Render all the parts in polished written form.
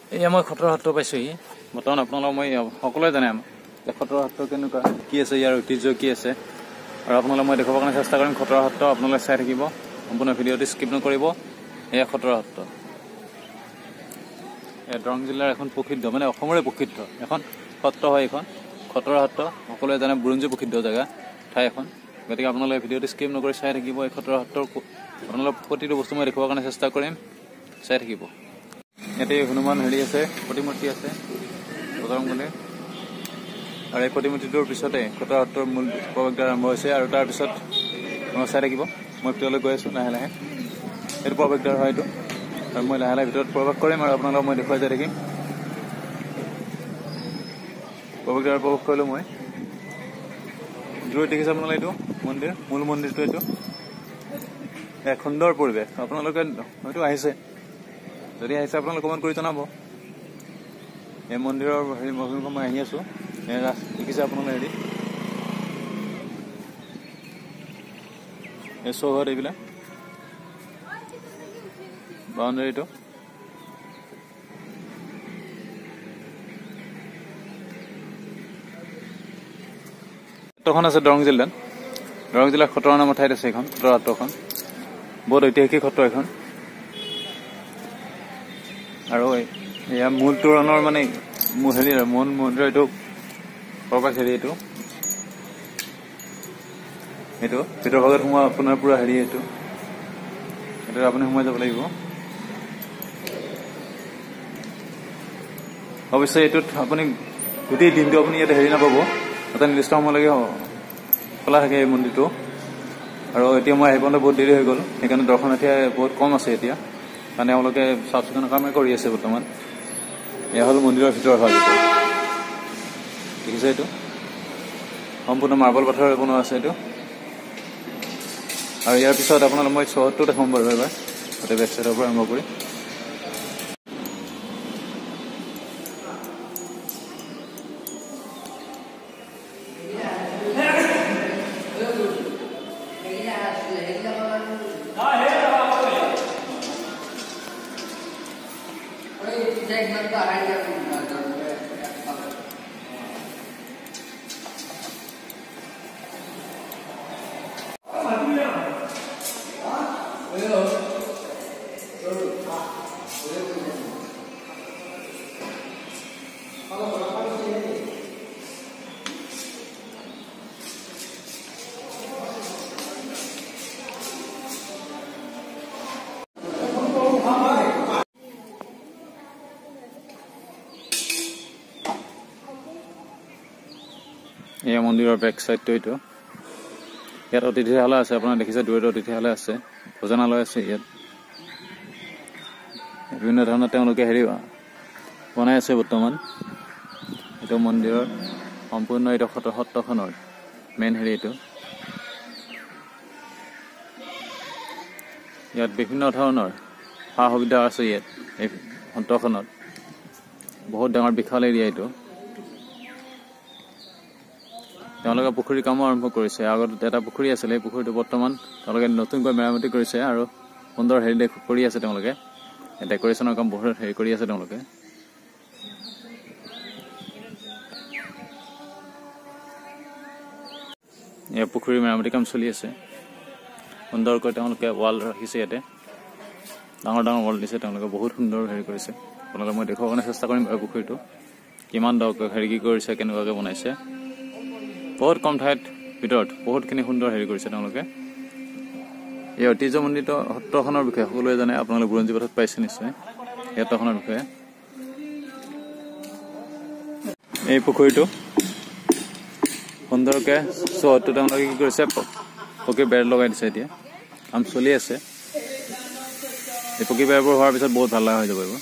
এয়া মই খটৰা সত্ৰ পাইছোঁহি বৰ্তমান আপোনালোকক মই সকলোৱে জানে খটৰা সত্ৰ কেনেকুৱা কি আছে ইয়াৰ ঐতিহ্য কি আছে আৰু আপোনালোকক মই দেখুৱাবৰ কাৰণে চেষ্টা কৰিম খটৰা সত্ৰ আপোনালোকে চাই থাকিব সম্পূৰ্ণ ভিডিঅ'টো স্কিপ নকৰিব এয়া খটৰা সত্ৰ এয়া দৰং জিলাৰ এখন প্ৰসিদ্ধ মানে অসমৰে প্ৰসিদ্ধ এখন সত্ৰ হয় এইখন খটৰা সত্ৰ সকলোৱে জানে বুৰঞ্জী প্ৰসিদ্ধ জেগা ঠাই এখন গতিকে আপোনালোকে ভিডিঅ'টো স্কিপ নকৰি চাই থাকিব এই খটৰা সত্ৰৰ আপোনালোক প্ৰতিটো বস্তু মই দেখুৱাবৰ কাৰণে চেষ্টা কৰিম চাই থাকিব ইয়াতে হনুমান হেৰি আছে প্ৰতিমূৰ্তি আছে বজৰংবলী আৰু এই প্ৰতিমূৰ্তিটোৰ পিছতে খটৰা সত্ৰৰ মূল প্ৰৱেশদ্বাৰ আৰম্ভ হৈছে আৰু তাৰপিছত আপোনালোকে চাই থাকিব মই ভিতৰলৈ গৈ আছোঁ লাহে লাহে এইটো প্ৰৱেশদ্বাৰ হয় এইটো আৰু মই লাহে লাহে ভিতৰত প্ৰৱেশ কৰিম আৰু আপোনালোকক মই দেখুৱাই যাই থাকিম প্ৰৱেশদ্বাৰ প্ৰৱেশ কৰিলোঁ মই দূৰত দেখিছে আপোনালোকে এইটো মন্দিৰ মূল মন্দিৰটো এইটো এক সুন্দৰ পৰিৱেশ আপোনালোকে হয়তো আহিছে যদি আহিছে আপোনালোকে কমেণ্ট কৰি জনাব এই মন্দিৰৰ হেৰি মন্দিৰখন মই আহি আছোঁ দেখিছে আপোনালোকে হেৰি এই চৌহদ এইবিলাক বাউণ্ডেৰীটো সত্ৰখন আছে দৰং জিলাৰ খটৰা নামৰ ঠাইত আছে এইখন খটৰা সত্ৰখন বহুত ঐতিহাসিক সত্ৰ এখন আৰু এয়া মূল তোৰণৰ মানে হেৰি মূল মন্দিৰ এইটো প্ৰৱেশ হেৰি এইটো ভিতৰ ভাগত সোমোৱা আপোনাৰ পুৰা হেৰি এইটো আপুনি সোমাই যাব লাগিব অৱশ্যে এইটোত আপুনি গোটেই দিনটো আপুনি ইয়াতে হেৰি নাপাব এটা নিৰ্দিষ্ট সময়লৈকে খোলা থাকে এই মন্দিৰটো আৰু এতিয়া মই আহি পাওঁতে বহুত দেৰি হৈ গ'ল সেইকাৰণে দৰ্শনাৰ্থী বহুত কম আছে এতিয়া কাৰণ তেওঁলোকে চাফ চিকুণৰ কামেই কৰি আছে বৰ্তমান এয়া হ'ল মন্দিৰৰ ভিতৰ হয় দেখিছে এইটো সম্পূৰ্ণ মাৰ্বল পাথৰেৰে বনোৱা আছে এইটো আৰু ইয়াৰ পিছত আপোনালোক মই চহৰটো দেখাম বাৰু এবাৰ গোটেই বেক চাইডৰ পৰা আৰম্ভ কৰি এয়া মন্দিৰৰ বেক চাইডটো এইটো ইয়াত অতিথিশালা আছে আপোনাৰ দেখিছে দূৰত অতিথিশালা আছে ভোজনালয় আছে ইয়াত বিভিন্ন ধৰণৰ তেওঁলোকে হেৰি বনাই আছে বৰ্তমান এইটো মন্দিৰৰ সম্পূৰ্ণ এইটো সত্ৰখনৰ মেইন হেৰি এইটো ইয়াত বিভিন্ন ধৰণৰ সা সুবিধা আছে ইয়াত এই সত্ৰখনত বহুত ডাঙৰ বিশাল এৰিয়া এইটো তেওঁলোকে পুখুৰীৰ কামো আৰম্ভ কৰিছে আগত এটা পুখুৰী আছিলে এই পুখুৰীটো বৰ্তমান তেওঁলোকে নতুনকৈ মেৰামতি কৰিছে আৰু সুন্দৰ হেৰি কৰি আছে তেওঁলোকে ডেকৰেশ্যনৰ কাম বহুত হেৰি কৰি আছে তেওঁলোকে এয়া পুখুৰীৰ মেৰামতি কাম চলি আছে সুন্দৰকৈ তেওঁলোকে ৱাল ৰাখিছে ইয়াতে ডাঙৰ ডাঙৰ ৱাল দিছে তেওঁলোকে বহুত সুন্দৰ হেৰি কৰিছে আপোনালোকে মই দেখুৱাবৰ কাৰণে চেষ্টা কৰিম বাৰু পুখুৰীটো কিমান হেৰি কি কৰিছে কেনেকুৱাকৈ বনাইছে বহুত কম ঠাইত ভিতৰত বহুতখিনি সুন্দৰ হেৰি কৰিছে তেওঁলোকে এই ঐতিহ্যমণ্ডিত সত্ৰখনৰ বিষয়ে সকলোৱে জানে আপোনালোকে বুৰঞ্জী পথত পাইছে নিশ্চয় এই সত্ৰখনৰ বিষয়ে এই পুখুৰীটো সুন্দৰকৈ চহৰটো তেওঁলোকে কি কৰিছে পকী বেৰ লগাই দিছে এতিয়া কাম চলি আছে এই পকী বেৰবোৰ হোৱাৰ পিছত বহুত ভাল লগা হৈ যাব এইবোৰ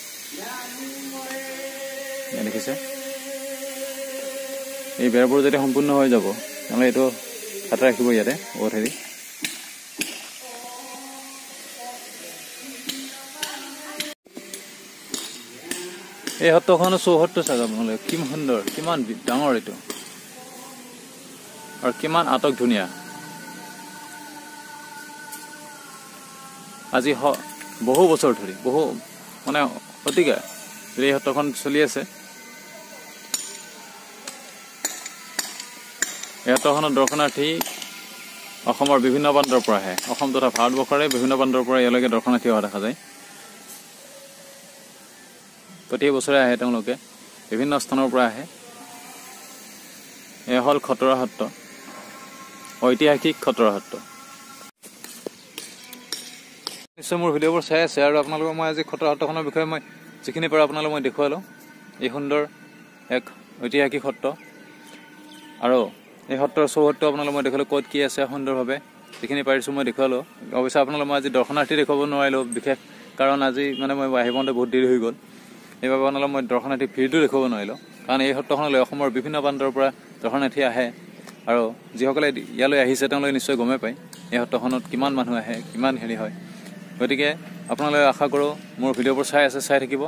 দেখিছে এই বেৰবোৰ যেতিয়া সম্পূৰ্ণ হৈ যাব নহ'লে এইটো হাতে ৰাখিব ইয়াতে বহুত হেৰি এই সত্ৰখনৰ চৌহদটো চাওক আপোনালোকে কিমান সুন্দৰ কিমান ডাঙৰ এইটো আৰু কিমান আটক ধুনীয়া আজি বহু বছৰ ধৰি বহু মানে শতিকা এই সত্ৰখন চলি আছে এই সত্ৰখনত দৰ্শনাৰ্থী অসমৰ বিভিন্ন প্ৰান্তৰ পৰা আহে অসম তথা ভাৰতবৰ্ষৰে বিভিন্ন প্ৰান্তৰ পৰা ইয়ালৈকে দৰ্শনাৰ্থী অহা দেখা যায় প্ৰতি বছৰে আহে তেওঁলোকে বিভিন্ন স্থানৰ পৰা আহে এয়া হ'ল খটৰা সত্ৰ ঐতিহাসিক খটৰা সত্ৰ নিশ্চয় মোৰ ভিডিঅ'বোৰ চাই আছে আৰু আপোনালোকক মই আজি খটৰা সত্ৰখনৰ বিষয়ে মই যিখিনি পাৰোঁ আপোনালোকক মই দেখুৱালোঁ এই সুন্দৰ এক ঐতিহাসিক সত্ৰ আৰু এই সত্ৰৰ চৌহদটো আপোনালোকক মই দেখুৱালোঁ ক'ত কি আছে সুন্দৰভাৱে যিখিনি পাৰিছোঁ মই দেখুৱালোঁ অৱশ্যে আপোনালোকক মই আজি দৰ্শনাৰ্থী দেখুৱাব নোৱাৰিলোঁ বিশেষ কাৰণ আজি মানে মই আহিব পাওঁতে বহুত দেৰি হৈ গ'ল সেইবাবে আপোনালোকক মই দৰ্শনাৰ্থী ভিৰটো দেখুৱাব নোৱাৰিলোঁ কাৰণ এই সত্ৰখনলৈ অসমৰ বিভিন্ন প্ৰান্তৰ পৰা দৰ্শনাৰ্থী আহে আৰু যিসকলে ইয়ালৈ আহিছে তেওঁলোকে নিশ্চয় গমেই পায় এই সত্ৰখনত কিমান মানুহ আহে কিমান হেৰি হয় গতিকে আপোনালোকে আশা কৰোঁ মোৰ ভিডিঅ'বোৰ চাই থাকিব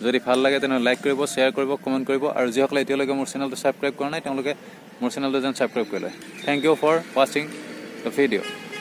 যদি ভাল লাগে তেনেহ'লে লাইক কৰিব শ্বেয়াৰ কৰিব কমেণ্ট কৰিব আৰু যিসকলে এতিয়ালৈকে মোৰ চেনেলটো ছাবস্ক্ৰাইব কৰা নাই তেওঁলোকে মোৰ চেনেলটো যেন ছাবস্ক্ৰাইব কৰি লয় থেংক ইউ ফৰ ৱাচিং দ্য ভিডিঅ'